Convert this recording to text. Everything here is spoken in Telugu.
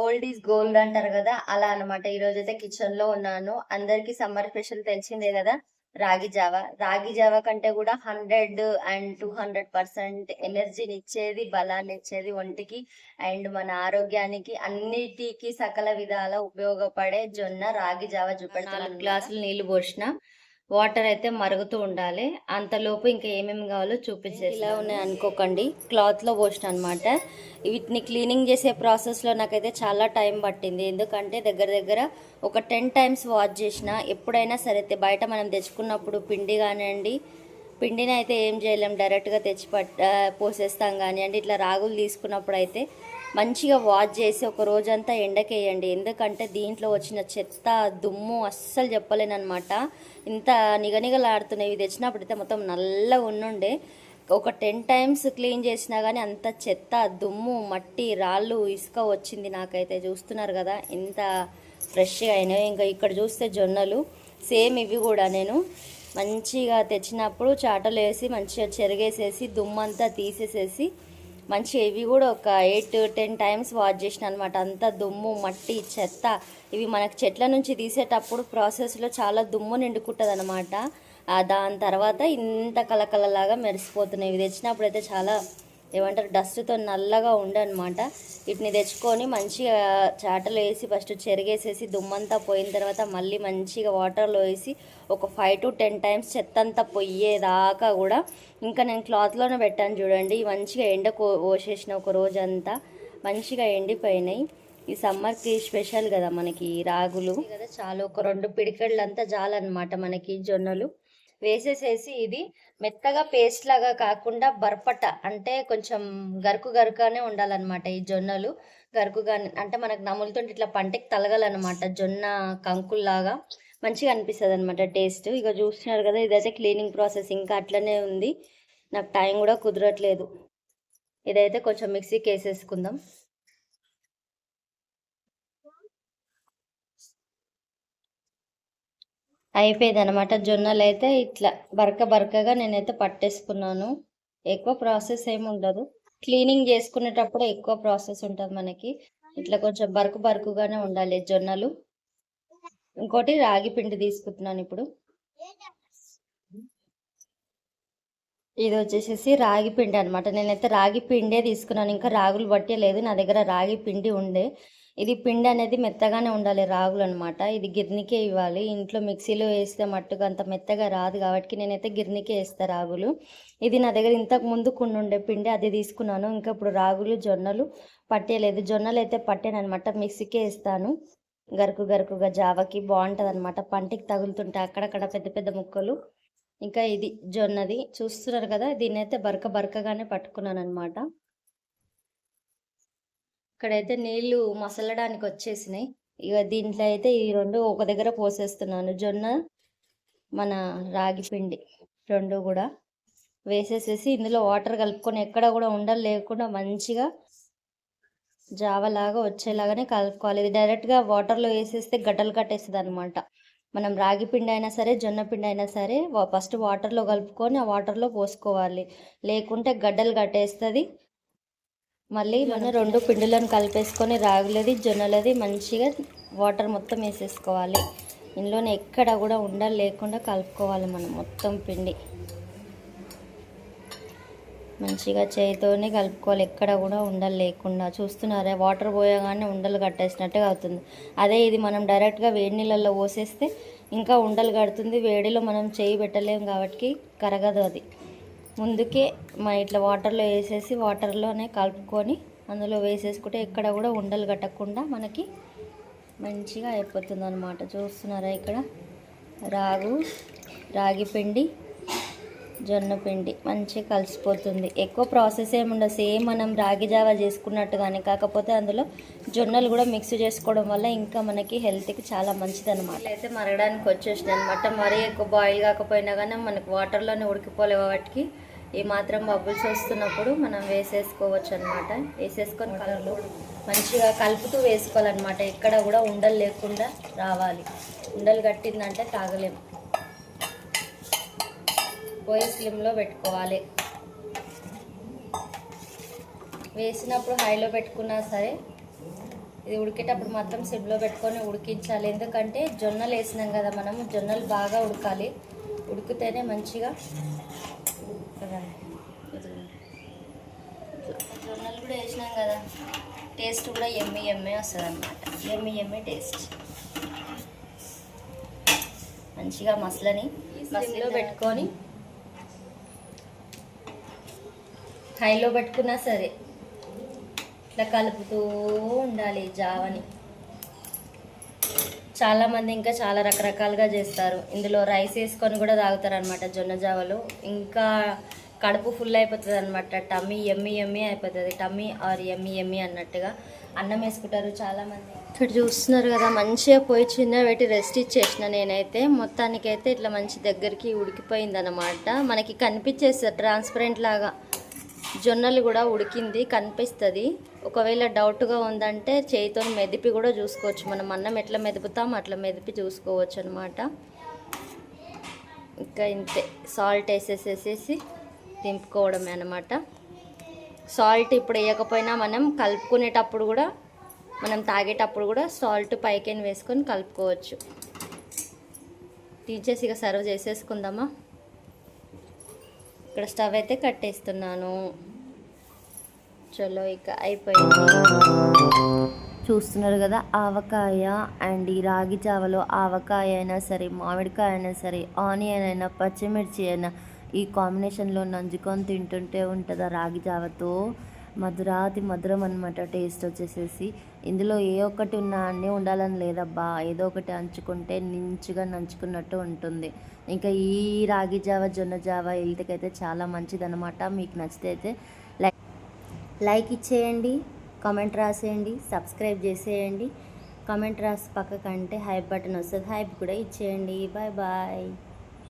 ఓల్డ్ ఈజ్ గోల్డ్ అంటారు కదా, అలా అనమాట. ఈ రోజైతే కిచెన్ లో ఉన్నాను. అందరికి సమ్మర్ స్పెషల్ తెలిసిందే కదా, రాగి జావా. రాగి జావా కంటే కూడా 100 అండ్ 200% ఎనర్జీని ఇచ్చేది, బలాన్ని ఇచ్చేది ఒంటికి అండ్ మన ఆరోగ్యానికి అన్నిటికీ సకల విధాల ఉపయోగపడే జొన్న రాగి జావా చూపెడతాను. 4 గ్లాసులు నీళ్లు పోసిన, వాటర్ అయితే మరుగుతూ ఉండాలి. అంతలోపు ఇంకా ఏమేమి కావాలో చూపించేసి. ఇలా ఉన్నాయి అనుకోకండి, క్లాత్లో పోసిన అనమాట. వీటిని క్లీనింగ్ చేసే ప్రాసెస్లో నాకైతే చాలా టైం పట్టింది. ఎందుకంటే దగ్గర దగ్గర ఒక 10 టైమ్స్ వాష్ చేసిన. ఎప్పుడైనా సరే బయట మనం తెచ్చుకున్నప్పుడు పిండి కానివ్వండి, పిండిని అయితే ఏం చేయలేం, డైరెక్ట్గా తెచ్చి పోసేస్తాం కానివ్వండి. ఇట్లా రాగులు తీసుకున్నప్పుడు అయితే మంచిగా వాష్ చేసి ఒక రోజంతా ఎండకేయండి. ఎందుకంటే దీంట్లో వచ్చిన చెత్త దుమ్ము అస్సలు చెప్పలేనమాట. ఇంత నిగనిగలాడుతున్నాయి. ఇవి తెచ్చినప్పుడైతే మొత్తం నల్లగా ఉండుండే. ఒక 10 టైమ్స్ క్లీన్ చేసినా కానీ అంత చెత్త దుమ్ము మట్టి రాళ్ళు ఇసుక వచ్చింది. నాకైతే చూస్తున్నారు కదా ఎంత ఫ్రెష్గా అయినాయి. ఇంకా ఇక్కడ చూస్తే జొన్నలు సేమ్ ఇవి కూడా నేను మంచిగా తెచ్చినప్పుడు చాటలు వేసి మంచిగా చెరిగేసేసి దుమ్మంతా తీసేసేసి మంచిగా ఇవి కూడా ఒక 8-10 టైమ్స్ వాష్ చేసిన అనమాట. అంతా దుమ్ము మట్టి చెత్త ఇవి మనకు చెట్ల నుంచి తీసేటప్పుడు ప్రాసెస్లో చాలా దుమ్ము నిండుకుంటుంది అనమాట. దాని తర్వాత ఇంత కలకలలాగా మెరిసిపోతున్నాయి. ఇవి తెచ్చినప్పుడు అయితే చాలా ఏమంటారు డస్ట్తో నల్లగా ఉండనమాట. వీటిని తెచ్చుకొని మంచిగా చాటలో వేసి ఫస్ట్ చెరిగేసేసి దుమ్మంతా పోయిన తర్వాత మళ్ళీ మంచిగా వాటర్లో వేసి ఒక 5-10 టైమ్స్ చెత్త అంతా పోయేదాకా కూడా ఇంకా నేను క్లాత్లోనే పెట్టాను చూడండి. మంచిగా ఎండకు పోసేసిన ఒక రోజంతా మంచిగా ఎండిపోయినాయి. ఈ సమ్మర్కి స్పెషల్ కదా మనకి రాగులు కదా, చాలా ఒక 2 పిడికెళ్ళంతా చాలన్నమాట మనకి జొన్నలు వేసేసేసి. ఇది మెత్తగా పేస్ట్ లాగా కాకుండా బర్పట అంటే కొంచెం గరుకు గరుకుగానే ఉండాలన్నమాట. ఈ జొన్నలు గరుకుగా అంటే మనకు నములుతుంటే ఇట్లా పంటకి తలగాలన్నమాట. జొన్న కంకుల్లాగా మంచిగా అనిపిస్తుంది అనమాట టేస్ట్. ఇక చూస్తున్నారు కదా, ఇదైతే క్లీనింగ్ ప్రాసెస్ ఇంకా అట్లనే ఉంది. నాకు టైం కూడా కుదరట్లేదు. ఇదైతే కొంచెం మిక్సీకి వేసేసుకుందాం. అయిపోయింది అనమాట. జొన్నలు అయితే ఇట్లా బరకగా నేనైతే పట్టేసుకున్నాను. ఎక్కువ ప్రాసెస్ ఏమి ఉండదు. క్లీనింగ్ చేసుకునేటప్పుడు ఎక్కువ ప్రాసెస్ ఉంటుంది మనకి. ఇట్లా కొంచెం బరుకుగానే ఉండాలి జొన్నలు. ఇంకోటి రాగి పిండి తీసుకుంటున్నాను ఇప్పుడు. ఇది వచ్చేసేసి రాగి పిండి అనమాట. నేనైతే రాగి పిండే తీసుకున్నాను, ఇంకా రాగులు పట్టలేదు. నా దగ్గర రాగి పిండి ఉండే. ఇది పిండి అనేది మెత్తగానే ఉండాలి రాగులు అనమాట. ఇది గిర్నీకే ఇవ్వాలి. ఇంట్లో మిక్సీలో వేస్తే మట్టుగా అంత మెత్తగా రాదు కాబట్టి నేనైతే గిర్నీకే వేస్తా రాగులు. ఇది నా దగ్గర ఇంతకు ముందు కొన్ని ఉండే పిండి, అది తీసుకున్నాను. ఇంకా ఇప్పుడు రాగులు జొన్నలు పట్టేయలేదు. జొన్నలు అయితే పట్టాను అనమాట, మిక్సీకే వేస్తాను. గరుకుగా జావకి బాగుంటుంది అనమాట. పంటికి తగులుతుంటే అక్కడక్కడ పెద్ద పెద్ద ముక్కలు. ఇంకా ఇది జొన్నది చూస్తున్నారు కదా, దీన్ని అయితే బరకగానే పట్టుకున్నాను అనమాట. ఇక్కడైతే నీళ్లు మసలడానికి వచ్చేసినాయి. ఇక దీంట్లో అయితే ఈ 2 ఒక దగ్గర పోసేస్తున్నాను. జొన్న మన రాగి పిండి 2 కూడా వేసేసేసి ఇందులో వాటర్ కలుపుకొని ఎక్కడ కూడా ఉండలు లేకుండా మంచిగా జావలాగా వచ్చేలాగానే కలుపుకోవాలి. ఇది డైరెక్ట్గా వాటర్లో వేసేస్తే గడ్డలు కట్టేస్తుంది అనమాట. మనం రాగి పిండి అయినా సరే జొన్న పిండి అయినా సరే ఫస్ట్ వాటర్లో కలుపుకొని ఆ వాటర్లో పోసుకోవాలి, లేకుంటే గడ్డలు కట్టేస్తుంది. మళ్ళీ మనం 2 పిండిలను కలిపేసుకొని రాగులది జొన్నలది మంచిగా వాటర్ మొత్తం వేసేసుకోవాలి. ఇందులోనే ఎక్కడ కూడా ఉండలు లేకుండా కలుపుకోవాలి మనం మొత్తం పిండి. మంచిగా చేతితోనే కలుపుకోవాలి, ఎక్కడ కూడా ఉండలు లేకుండా. చూస్తున్నారా, వాటర్ పోయగానే ఉండలు కట్టేసినట్టుగా అవుతుంది. అదే ఇది మనం డైరెక్ట్గా వేడి నీళ్ళల్లో పోసేస్తే ఇంకా ఉండలు కడుతుంది. వేడిలో మనం చేయి పెట్టలేము కాబట్టి కరగదు. అది ముందుకే ఇట్లా వాటర్లో వేసేసి వాటర్లోనే కలుపుకొని అందులో వేసేసుకుంటే ఎక్కడ కూడా ఉండలు కట్టకుండా మనకి మంచిగా అయిపోతుంది అనమాట. చూస్తున్నారా, ఇక్కడ రాగి పిండి జొన్న పిండి మంచిగా కలిసిపోతుంది. ఎక్కువ ప్రాసెస్ ఏముండదు, సేమ్ మనం రాగి జావా చేసుకున్నట్టు కానీ, కాకపోతే అందులో జొన్నలు కూడా మిక్స్ చేసుకోవడం వల్ల ఇంకా మనకి హెల్త్కి చాలా మంచిది అనమాట. అయితే మరగడానికి వచ్చేసినాయి అనమాట. మరీ ఎక్కువ బాయిల్ కాకపోయినా కానీ మనకు వాటర్లోనే ఉడికిపోలే వాటికి ఈ మాత్రం బబుల్స్ వస్తున్నప్పుడు మనం వేసేసుకోవచ్చు అనమాట. వేసేసుకొని కలర్లు మంచిగా కలుపుతూ వేసుకోవాలన్నమాట. ఎక్కడ కూడా ఉండలు లేకుండా రావాలి. ఉండలు కట్టిందంటే తాగలేము. పోయి స్లిమ్లో పెట్టుకోవాలి. వేసినప్పుడు హైలో పెట్టుకున్నా సరే ఇది ఉడికేటప్పుడు మాత్రం సిమ్లో పెట్టుకొని ఉడికించాలి, ఎందుకంటే జొన్నలు వేసినాం కదా మనం, జొన్నలు బాగా ఉడకాలి, ఉడికితేనే మంచిగా జొన్నలు కూడా వేసినాం కదా, టేస్ట్ కూడా ఎమ్మి ఎమ్మే వస్తుంది అనమాట, ఎమ్మి ఎమ్మి టేస్ట్. మంచిగా మసలిలో పెట్టుకొని హైలో పెట్టుకున్నా సరే ఇట్లా కలుపుతూ ఉండాలి జావని. చాలామంది ఇంకా చాలా రకరకాలుగా చేస్తారు, ఇందులో రైస్ వేసుకొని కూడా తాగుతారు అనమాట జొన్న జావలో. ఇంకా కడుపు ఫుల్ అయిపోతుంది అనమాట, టమ్మీ ఎమ్మి ఎమ్మి అయిపోతుంది, టమ్మీ ఆర్ ఎమ్మి ఎమ్మి అన్నట్టుగా అన్నం వేసుకుంటారు చాలామంది. ఇక్కడ చూస్తున్నారు కదా, మంచిగా పోయి చిన్న పెట్టి రెస్ట్ ఇచ్చేసిన నేనైతే. మొత్తానికైతే ఇట్లా మంచి దగ్గరికి ఉడికిపోయింది అనమాట, మనకి కనిపించేస్తుంది ట్రాన్స్పరెంట్ లాగా. జొన్నలు కూడా ఉడికింది కనిపిస్తుంది. ఒకవేళ డౌట్గా ఉందంటే చేయితో మెదిపి కూడా చూసుకోవచ్చు, మనం అన్నం ఎట్లా మెదుపుతాం అట్లా మెదిపి చూసుకోవచ్చు అనమాట. ఇంకా ఇంతే, సాల్ట్ వేసేసేసి దింపుకోవడమే అనమాట. సాల్ట్ ఇప్పుడు వేయకపోయినా మనం కలుపుకునేటప్పుడు కూడా, మనం తాగేటప్పుడు కూడా సాల్ట్ పైకెన్ వేసుకొని కలుపుకోవచ్చు. తీసేసి ఇక సర్వ్ చేసేసుకుందామా. ఇక్కడ స్టవ్ అయితే కట్టేస్తున్నాను. చలో ఇక అయిపోయింది. చూస్తున్నారు కదా, ఆవకాయ అండ్ ఈ రాగి జావలో ఆవకాయ అయినా సరే, మామిడికాయ అయినా సరే, ఆనియన్ అయినా, పచ్చిమిర్చి అయినా, ఈ కాంబినేషన్లో నంజుకొని తింటుంటే ఉంటుంది ఆ రాగి జావతో. మధురాతి మధురం అనమాట టేస్ట్ వచ్చేసేసి. ఇందులో ఏ ఒక్కటి ఉన్నా అన్నీ ఉండాలని లేదబ్బా, ఏదో ఒకటి అంచుకుంటే నించుగా నంచుకున్నట్టు ఉంటుంది. ఇంకా ఈ రాగి జావ జొన్న జావ హెల్త్కి అయితే చాలా మంచిదన్నమాట. మీకు నచ్చితే అయితే లైక్ ఇచ్చేయండి, కామెంట్ రాసేయండి, సబ్స్క్రైబ్ చేసేయండి. కామెంట్ రాసి పక్కకంటే హైప్ బటన్ వస్తుంది, హైప్ కూడా ఇచ్చేయండి. Bye bye.